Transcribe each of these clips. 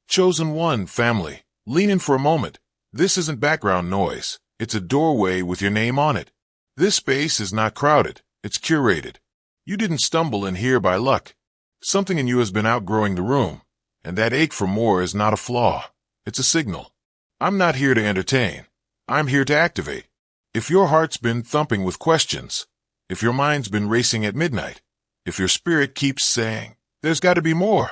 Chosen one, family, lean in for a moment. This isn't background noise. It's a doorway with your name on it. This space is not crowded. It's curated. You didn't stumble in here by luck. Something in you has been outgrowing the room, and that ache for more is not a flaw. It's a signal. I'm not here to entertain. I'm here to activate. If your heart's been thumping with questions, if your mind's been racing at midnight, if your spirit keeps saying, there's got to be more,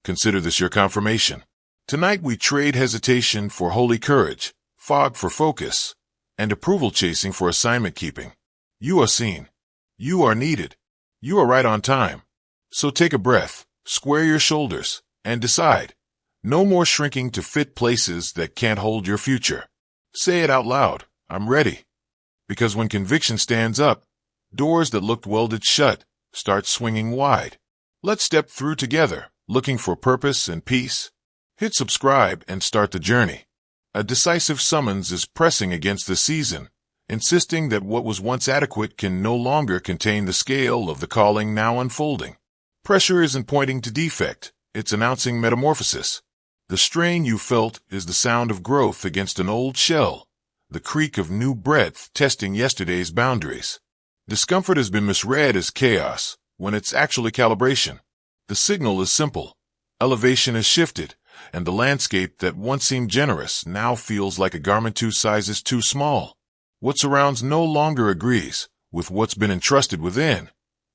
consider this your confirmation. Tonight we trade hesitation for holy courage, fog for focus, and approval chasing for assignment keeping. You are seen. You are needed. You are right on time. So take a breath, square your shoulders, and decide. No more shrinking to fit places that can't hold your future. Say it out loud, I'm ready. Because when conviction stands up, doors that looked welded shut start swinging wide. Let's step through together, looking for purpose and peace. Hit subscribe and start the journey. A decisive summons is pressing against the season, insisting that what was once adequate can no longer contain the scale of the calling now unfolding. Pressure isn't pointing to defect, it's announcing metamorphosis. The strain you felt is the sound of growth against an old shell, the creak of new breadth testing yesterday's boundaries. Discomfort has been misread as chaos, when it's actually calibration. The signal is simple. Elevation has shifted, and the landscape that once seemed generous now feels like a garment 2 sizes too small. What surrounds no longer agrees with what's been entrusted within,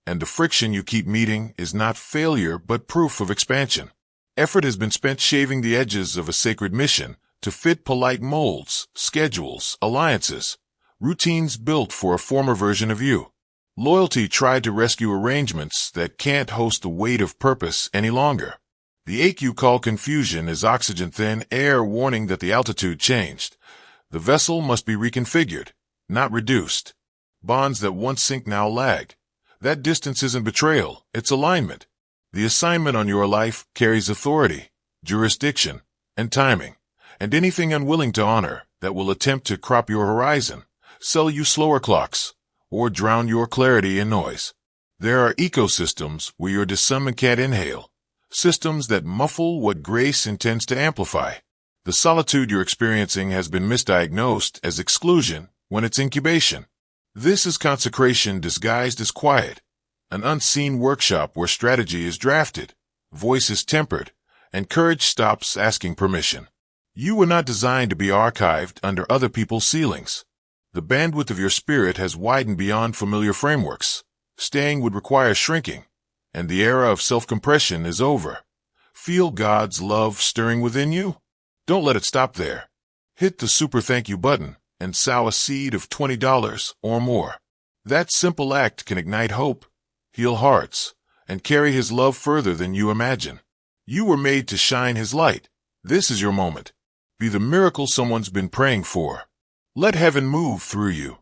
and the friction you keep meeting is not failure but proof of expansion. Effort has been spent shaving the edges of a sacred mission to fit polite molds, schedules, alliances, routines built for a former version of you. Loyalty tried to rescue arrangements that can't host the weight of purpose any longer. The ache you call confusion is oxygen-thin air warning that the altitude changed. The vessel must be reconfigured, not reduced. Bonds that once sank now lag. That distance isn't betrayal, it's alignment. The assignment on your life carries authority, jurisdiction, and timing, and anything unwilling to honor that will attempt to crop your horizon, sell you slower clocks, or drown your clarity in noise. There are ecosystems where your discernment can't inhale, systems that muffle what grace intends to amplify. The solitude you're experiencing has been misdiagnosed as exclusion when it's incubation. This is consecration disguised as quiet, an unseen workshop where strategy is drafted, voice is tempered, and courage stops asking permission. You were not designed to be archived under other people's ceilings. The bandwidth of your spirit has widened beyond familiar frameworks. Staying would require shrinking, and the era of self-compression is over. Feel God's love stirring within you? Don't let it stop there. Hit the super thank you button and sow a seed of $20 or more. That simple act can ignite hope, heal hearts, and carry His love further than you imagine. You were made to shine His light. This is your moment. Be the miracle someone's been praying for. Let heaven move through you.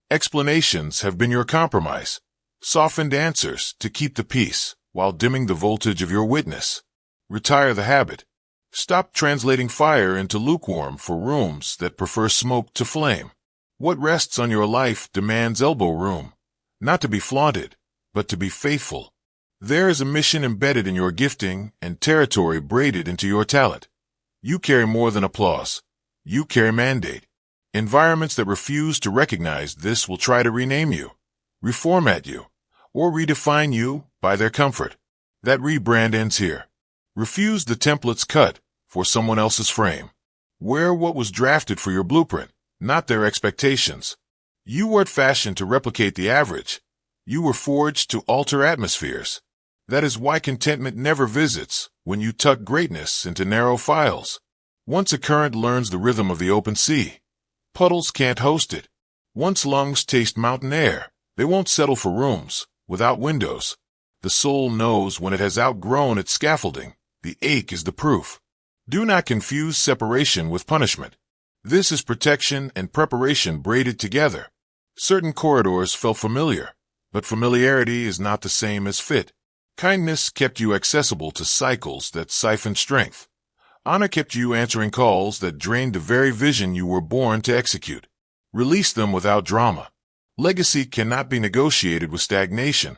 Explanations have been your compromise. Softened answers to keep the peace while dimming the voltage of your witness. Retire the habit. Stop translating fire into lukewarm for rooms that prefer smoke to flame. What rests on your life demands elbow room, not to be flaunted, but to be faithful. There is a mission embedded in your gifting and territory braided into your talent. You carry more than applause. You carry mandate. Environments that refuse to recognize this will try to rename you, reformat you, or redefine you by their comfort. That rebrand ends here. Refuse the templates cut for someone else's frame. Wear what was drafted for your blueprint, not their expectations. You weren't fashioned to replicate the average. You were forged to alter atmospheres. That is why contentment never visits when you tuck greatness into narrow files. Once a current learns the rhythm of the open sea, puddles can't host it. Once lungs taste mountain air, they won't settle for rooms without windows. The soul knows when it has outgrown its scaffolding. The ache is the proof. Do not confuse separation with punishment. This is protection and preparation braided together. Certain corridors felt familiar, but familiarity is not the same as fit. Kindness kept you accessible to cycles that siphoned strength. Honor kept you answering calls that drained the very vision you were born to execute. Release them without drama. Legacy cannot be negotiated with stagnation.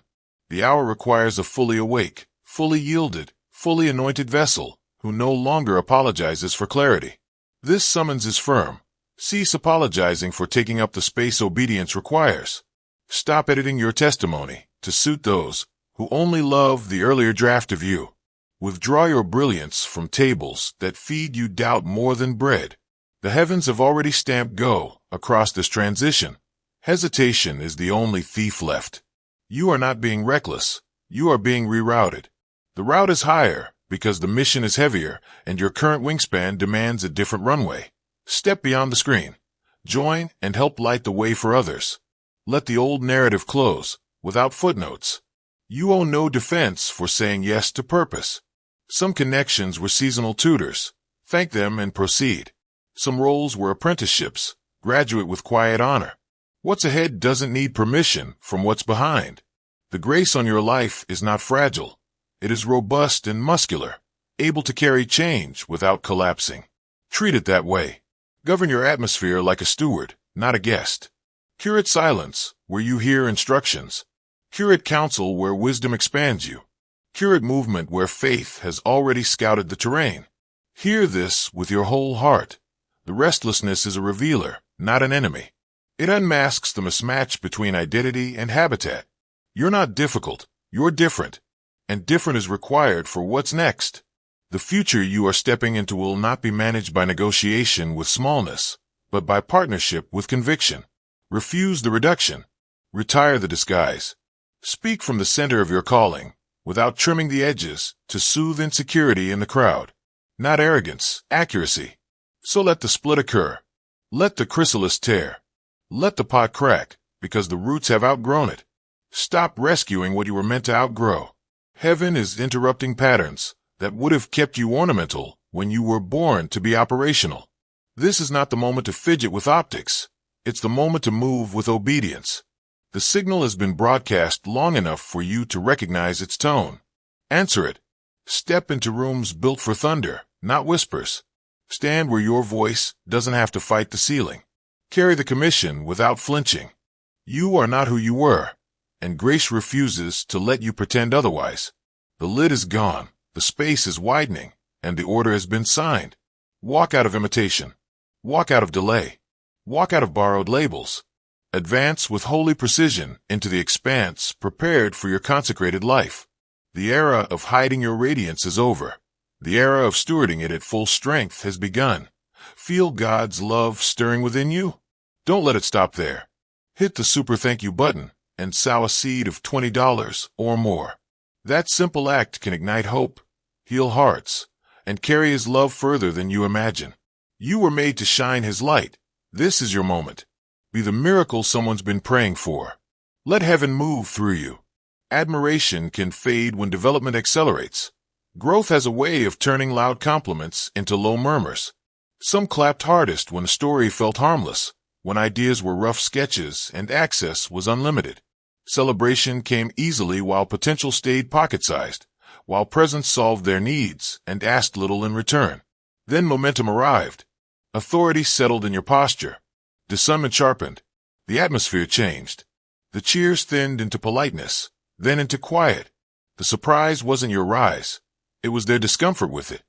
The hour requires a fully awake, fully yielded, fully anointed vessel who no longer apologizes for clarity. This summons is firm. Cease apologizing for taking up the space obedience requires. Stop editing your testimony to suit those who only love the earlier draft of you. Withdraw your brilliance from tables that feed you doubt more than bread. The heavens have already stamped go across this transition. Hesitation is the only thief left. You are not being reckless. You are being rerouted. The route is higher because the mission is heavier and your current wingspan demands a different runway. Step beyond the screen. Join and help light the way for others. Let the old narrative close, without footnotes. You owe no defense for saying yes to purpose. Some connections were seasonal tutors. Thank them and proceed. Some roles were apprenticeships. Graduate with quiet honor. What's ahead doesn't need permission from what's behind. The grace on your life is not fragile. It is robust and muscular, able to carry change without collapsing. Treat it that way. Govern your atmosphere like a steward, not a guest. Curate silence where you hear instructions. Curate counsel where wisdom expands you. Curate movement where faith has already scouted the terrain. Hear this with your whole heart. The restlessness is a revealer, not an enemy. It unmasks the mismatch between identity and habitat. You're not difficult, you're different. And different is required for what's next. The future you are stepping into will not be managed by negotiation with smallness, but by partnership with conviction. Refuse the reduction. Retire the disguise. Speak from the center of your calling, without trimming the edges to soothe insecurity in the crowd. Not arrogance, accuracy. So let the split occur. Let the chrysalis tear. Let the pot crack, because the roots have outgrown it. Stop rescuing what you were meant to outgrow. Heaven is interrupting patterns that would have kept you ornamental when you were born to be operational. This is not the moment to fidget with optics. It's the moment to move with obedience. The signal has been broadcast long enough for you to recognize its tone. Answer it. Step into rooms built for thunder, not whispers. Stand where your voice doesn't have to fight the ceiling. Carry the commission without flinching. You are not who you were, and grace refuses to let you pretend otherwise. The lid is gone, the space is widening, and the order has been signed. Walk out of imitation. Walk out of delay. Walk out of borrowed labels. Advance with holy precision into the expanse prepared for your consecrated life. The era of hiding your radiance is over. The era of stewarding it at full strength has begun. Feel God's love stirring within you? Don't let it stop there. Hit the super thank you button and sow a seed of $20 or more. That simple act can ignite hope, heal hearts, and carry His love further than you imagine. You were made to shine His light. This is your moment. Be the miracle someone's been praying for. Let heaven move through you. Admiration can fade when development accelerates. Growth has a way of turning loud compliments into low murmurs. Some clapped hardest when a story felt harmless, when ideas were rough sketches and access was unlimited. Celebration came easily while potential stayed pocket-sized, while presence solved their needs and asked little in return. Then momentum arrived. Authority settled in your posture. Discernment sharpened. The atmosphere changed. The cheers thinned into politeness, then into quiet. The surprise wasn't your rise. It was their discomfort with it.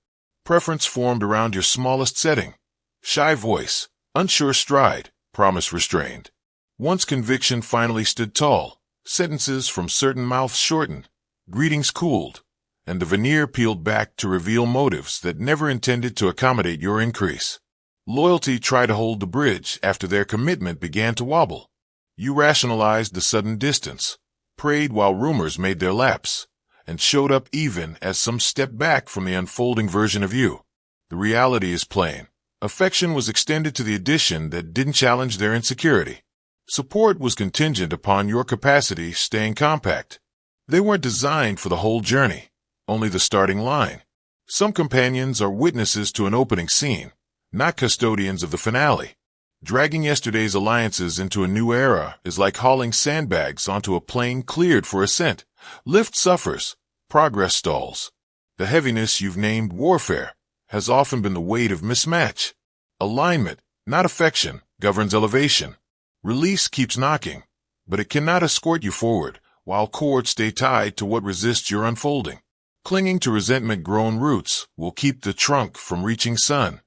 Preference formed around your smallest setting. Shy voice, unsure stride, promise restrained. Once conviction finally stood tall, sentences from certain mouths shortened, greetings cooled, and the veneer peeled back to reveal motives that never intended to accommodate your increase. Loyalty tried to hold the bridge after their commitment began to wobble. You rationalized the sudden distance, prayed while rumors made their lapse, and showed up even as some stepped back from the unfolding version of you. The reality is plain. Affection was extended to the addition that didn't challenge their insecurity. Support was contingent upon your capacity staying compact. They weren't designed for the whole journey, only the starting line. Some companions are witnesses to an opening scene, not custodians of the finale. Dragging yesterday's alliances into a new era is like hauling sandbags onto a plane cleared for ascent. Lift suffers, progress stalls. The heaviness you've named warfare has often been the weight of mismatch. Alignment, not affection, governs elevation. Release keeps knocking, but it cannot escort you forward, while cords stay tied to what resists your unfolding. Clinging to resentment-grown roots will keep the trunk from reaching sun.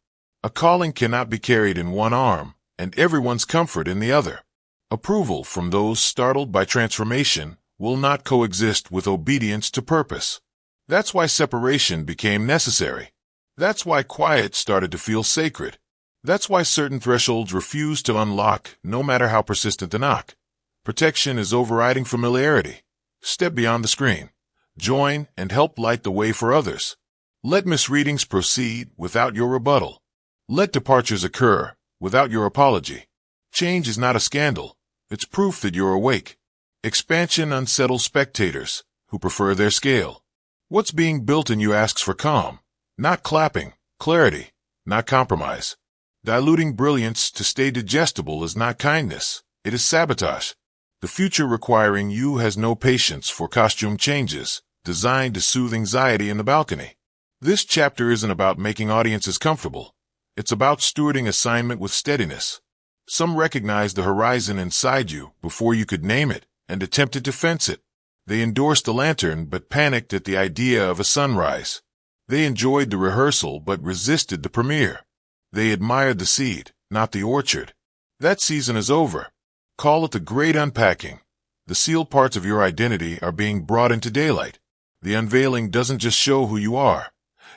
A calling cannot be carried in one arm, and everyone's comfort in the other. Approval from those startled by transformation will not coexist with obedience to purpose. That's why separation became necessary. That's why quiet started to feel sacred. That's why certain thresholds refuse to unlock, no matter how persistent the knock. Protection is overriding familiarity. Step beyond the screen. Join and help light the way for others. Let misreadings proceed without your rebuttal. Let departures occur without your apology. Change is not a scandal. It's proof that you're awake. Expansion unsettles spectators who prefer their scale. What's being built in you asks for calm, not clapping, clarity, not compromise. Diluting brilliance to stay digestible is not kindness. It is sabotage. The future requiring you has no patience for costume changes designed to soothe anxiety in the balcony. This chapter isn't about making audiences comfortable. It's about stewarding assignment with steadiness. Some recognized the horizon inside you before you could name it and attempted to fence it. They endorsed the lantern but panicked at the idea of a sunrise. They enjoyed the rehearsal but resisted the premiere. They admired the seed, not the orchard. That season is over. Call it the great unpacking. The sealed parts of your identity are being brought into daylight. The unveiling doesn't just show who you are.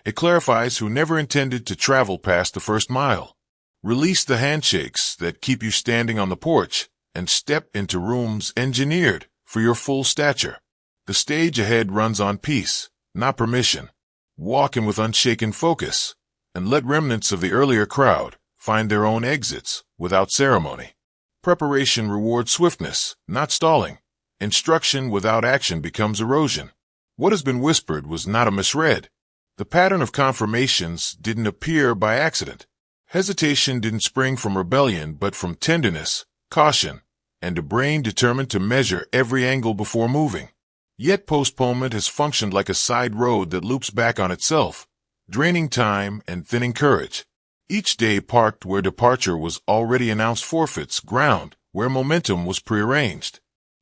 It clarifies who never intended to travel past the first mile. Release the handshakes that keep you standing on the porch and step into rooms engineered for your full stature. The stage ahead runs on peace, not permission. Walk in with unshaken focus and let remnants of the earlier crowd find their own exits without ceremony. Preparation rewards swiftness, not stalling. Instruction without action becomes erosion. What has been whispered was not a misread. The pattern of confirmations didn't appear by accident. Hesitation didn't spring from rebellion but from tenderness, caution, and a brain determined to measure every angle before moving. Yet postponement has functioned like a side road that loops back on itself, draining time and thinning courage. Each day parked where departure was already announced forfeits ground where momentum was prearranged.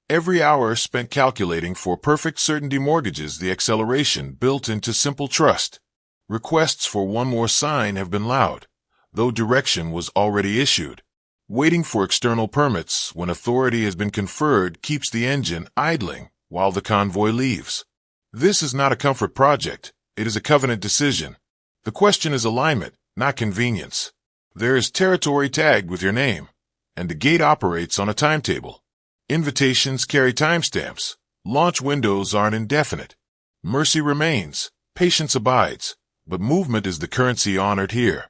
Every hour spent calculating for perfect certainty mortgages the acceleration built into simple trust. Requests for one more sign have been loud, though direction was already issued. Waiting for external permits when authority has been conferred keeps the engine idling while the convoy leaves. This is not a comfort project. It is a covenant decision. The question is alignment, not convenience. There is territory tagged with your name, and the gate operates on a timetable. Invitations carry timestamps. Launch windows aren't indefinite. Mercy remains. Patience abides. But movement is the currency honored here.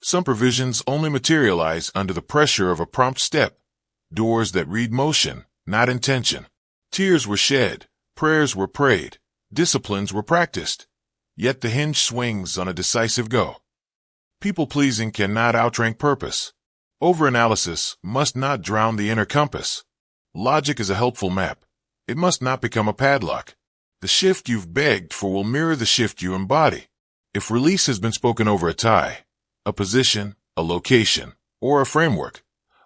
Some provisions only materialize under the pressure of a prompt step. Doors that read motion, not intention. Tears were shed. Prayers were prayed. Disciplines were practiced. Yet the hinge swings on a decisive go. People-pleasing cannot outrank purpose. Overanalysis must not drown the inner compass. Logic is a helpful map. It must not become a padlock. The shift you've begged for will mirror the shift you embody. If release has been spoken over a tie, a position, a location, or a framework,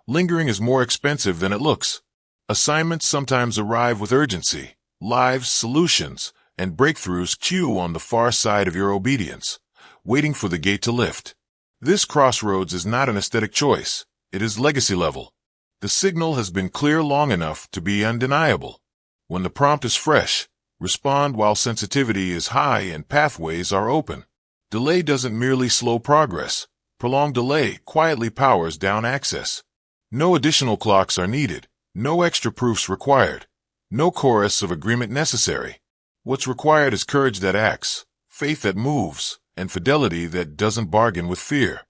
lingering is more expensive than it looks. Assignments sometimes arrive with urgency. Lives, solutions, and breakthroughs queue on the far side of your obedience, waiting for the gate to lift. This crossroads is not an aesthetic choice. It is legacy level. The signal has been clear long enough to be undeniable. When the prompt is fresh, respond while sensitivity is high and pathways are open. Delay doesn't merely slow progress. Prolonged delay quietly powers down access. No additional clocks are needed. No extra proofs required. No chorus of agreement necessary. What's required is courage that acts, faith that moves, and fidelity that doesn't bargain with fear.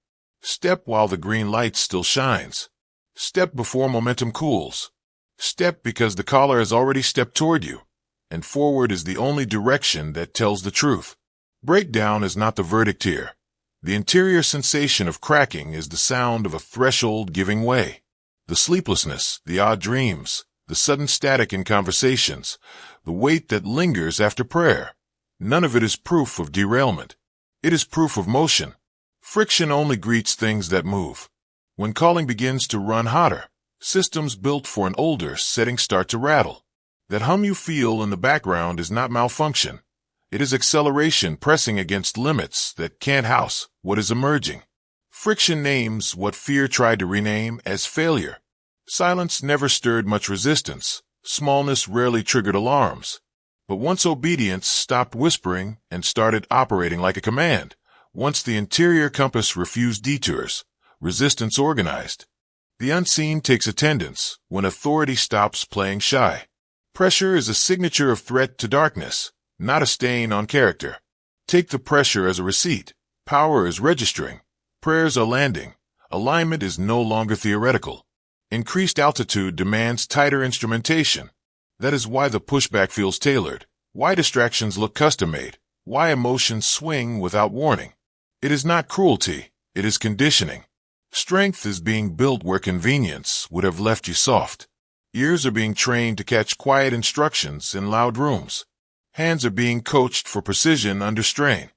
Step while the green light still shines. Step before momentum cools. Step because the caller has already stepped toward you, and forward is the only direction that tells the truth. Breakdown is not the verdict here. The interior sensation of cracking is the sound of a threshold giving way. The sleeplessness, the odd dreams, the sudden static in conversations, the weight that lingers after prayer. None of it is proof of derailment. It is proof of motion. Friction only greets things that move. When calling begins to run hotter, systems built for an older setting start to rattle. That hum you feel in the background is not malfunction. It is acceleration pressing against limits that can't house what is emerging. Friction names what fear tried to rename as failure. Silence never stirred much resistance. Smallness rarely triggered alarms. But once obedience stopped whispering and started operating like a command, once the interior compass refused detours, resistance organized. The unseen takes attendance when authority stops playing shy. Pressure is a signature of threat to darkness, not a stain on character. Take the pressure as a receipt. Power is registering. Prayers are landing. Alignment is no longer theoretical. Increased altitude demands tighter instrumentation. That is why the pushback feels tailored, why distractions look custom-made, why emotions swing without warning. It is not cruelty, it is conditioning. Strength is being built where convenience would have left you soft. Ears are being trained to catch quiet instructions in loud rooms. Hands are being coached for precision under strain.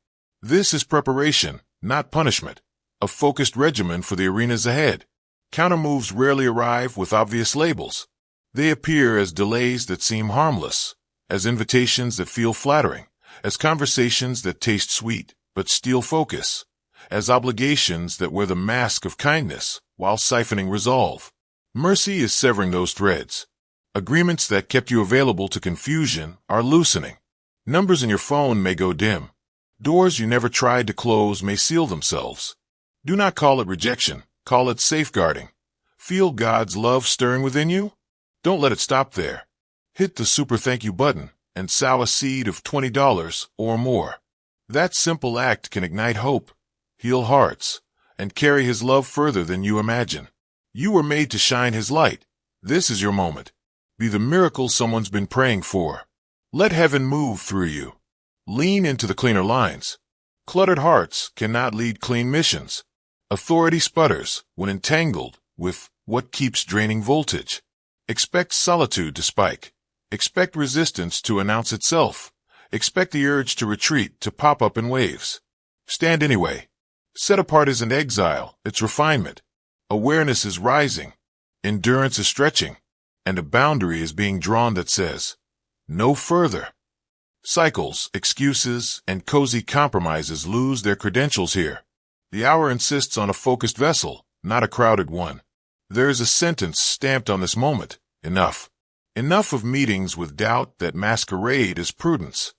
This is preparation, not punishment. A focused regimen for the arenas ahead. Countermoves rarely arrive with obvious labels. They appear as delays that seem harmless, as invitations that feel flattering, as conversations that taste sweet but steal focus, as obligations that wear the mask of kindness while siphoning resolve. Mercy is severing those threads. Agreements that kept you available to confusion are loosening. Numbers in your phone may go dim. Doors you never tried to close may seal themselves. Do not call it rejection. Call it safeguarding. Feel God's love stirring within you? Don't let it stop there. Hit the super thank you button and sow a seed of $20 or more. That simple act can ignite hope, heal hearts, and carry His love further than you imagine. You were made to shine His light. This is your moment. Be the miracle someone's been praying for. Let heaven move through you. Lean into the cleaner lines. Cluttered hearts cannot lead clean missions. Authority sputters when entangled with what keeps draining voltage. Expect solitude to spike. Expect resistance to announce itself. Expect the urge to retreat to pop up in waves. Stand anyway. Set apart isn't exile, it's refinement. Awareness is rising. Endurance is stretching. And a boundary is being drawn that says, no further. Cycles, excuses, and cozy compromises lose their credentials here. The hour insists on a focused vessel, not a crowded one. There is a sentence stamped on this moment. Enough. Enough of meetings with doubt that masquerade as prudence.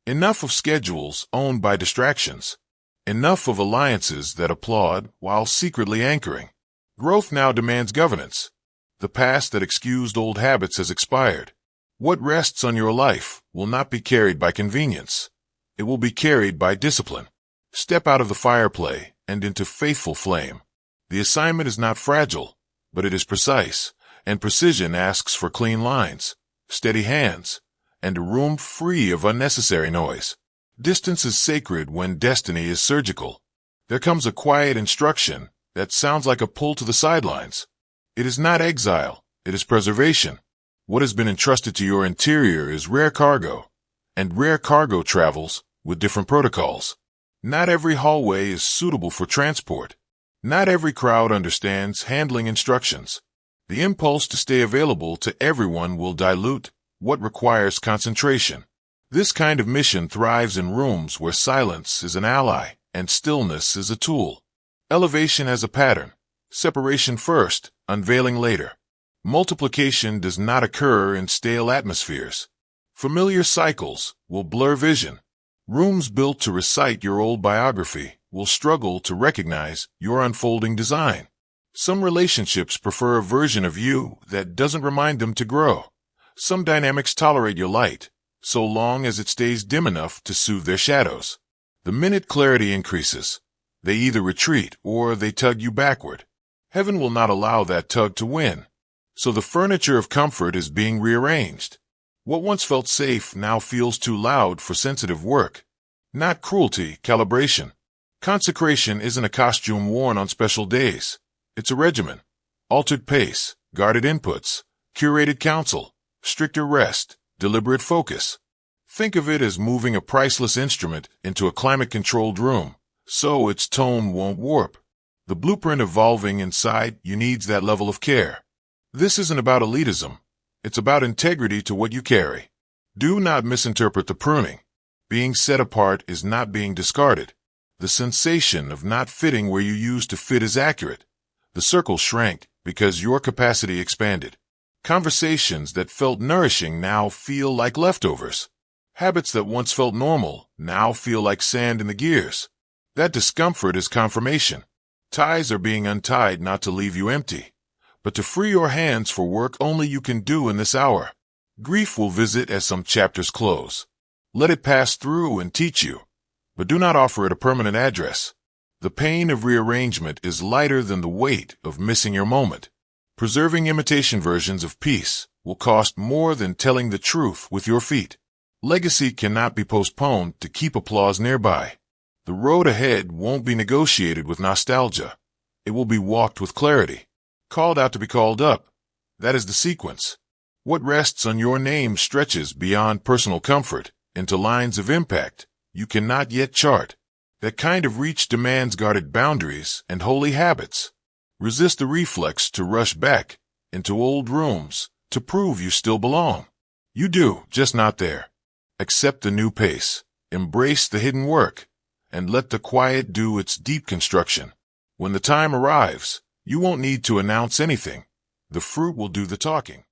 Enough of schedules owned by distractions. Enough of alliances that applaud while secretly anchoring. Growth now demands governance. The past that excused old habits has expired. What rests on your life will not be carried by convenience. It will be carried by discipline. Step out of the fireplay and into faithful flame. The assignment is not fragile, but it is precise, and precision asks for clean lines, steady hands, and a room free of unnecessary noise. Distance is sacred when destiny is surgical. There comes a quiet instruction that sounds like a pull to the sidelines. It is not exile, it is preservation. What has been entrusted to your interior is rare cargo, and rare cargo travels with different protocols. Not every hallway is suitable for transport. Not every crowd understands handling instructions. The impulse to stay available to everyone will dilute what requires concentration. This kind of mission thrives in rooms where silence is an ally and stillness is a tool. Elevation has a pattern. Separation first, unveiling later. Multiplication does not occur in stale atmospheres. Familiar cycles will blur vision. Rooms built to recite your old biography will struggle to recognize your unfolding design. Some relationships prefer a version of you that doesn't remind them to grow. Some dynamics tolerate your light, so long as it stays dim enough to soothe their shadows. The minute clarity increases, they either retreat or they tug you backward. Heaven will not allow that tug to win. So the furniture of comfort is being rearranged. What once felt safe now feels too loud for sensitive work. Not cruelty, calibration. Consecration isn't a costume worn on special days. It's a regimen. Altered pace, guarded inputs, curated counsel, stricter rest, deliberate focus. Think of it as moving a priceless instrument into a climate-controlled room, so its tone won't warp. The blueprint evolving inside you needs that level of care. This isn't about elitism. It's about integrity to what you carry. Do not misinterpret the pruning. Being set apart is not being discarded. The sensation of not fitting where you used to fit is accurate. The circle shrank because your capacity expanded. Conversations that felt nourishing now feel like leftovers. Habits that once felt normal now feel like sand in the gears. That discomfort is confirmation. Ties are being untied not to leave you empty, but to free your hands for work only you can do in this hour. Grief will visit as some chapters close. Let it pass through and teach you, but do not offer it a permanent address. The pain of rearrangement is lighter than the weight of missing your moment. Preserving imitation versions of peace will cost more than telling the truth with your feet. Legacy cannot be postponed to keep applause nearby. The road ahead won't be negotiated with nostalgia. It will be walked with clarity. Called out to be called up. That is the sequence. What rests on your name stretches beyond personal comfort into lines of impact you cannot yet chart. That kind of reach demands guarded boundaries and holy habits. Resist the reflex to rush back into old rooms to prove you still belong. You do, just not there. Accept the new pace. Embrace the hidden work. And let the quiet do its deep construction. When the time arrives, you won't need to announce anything. The fruit will do the talking.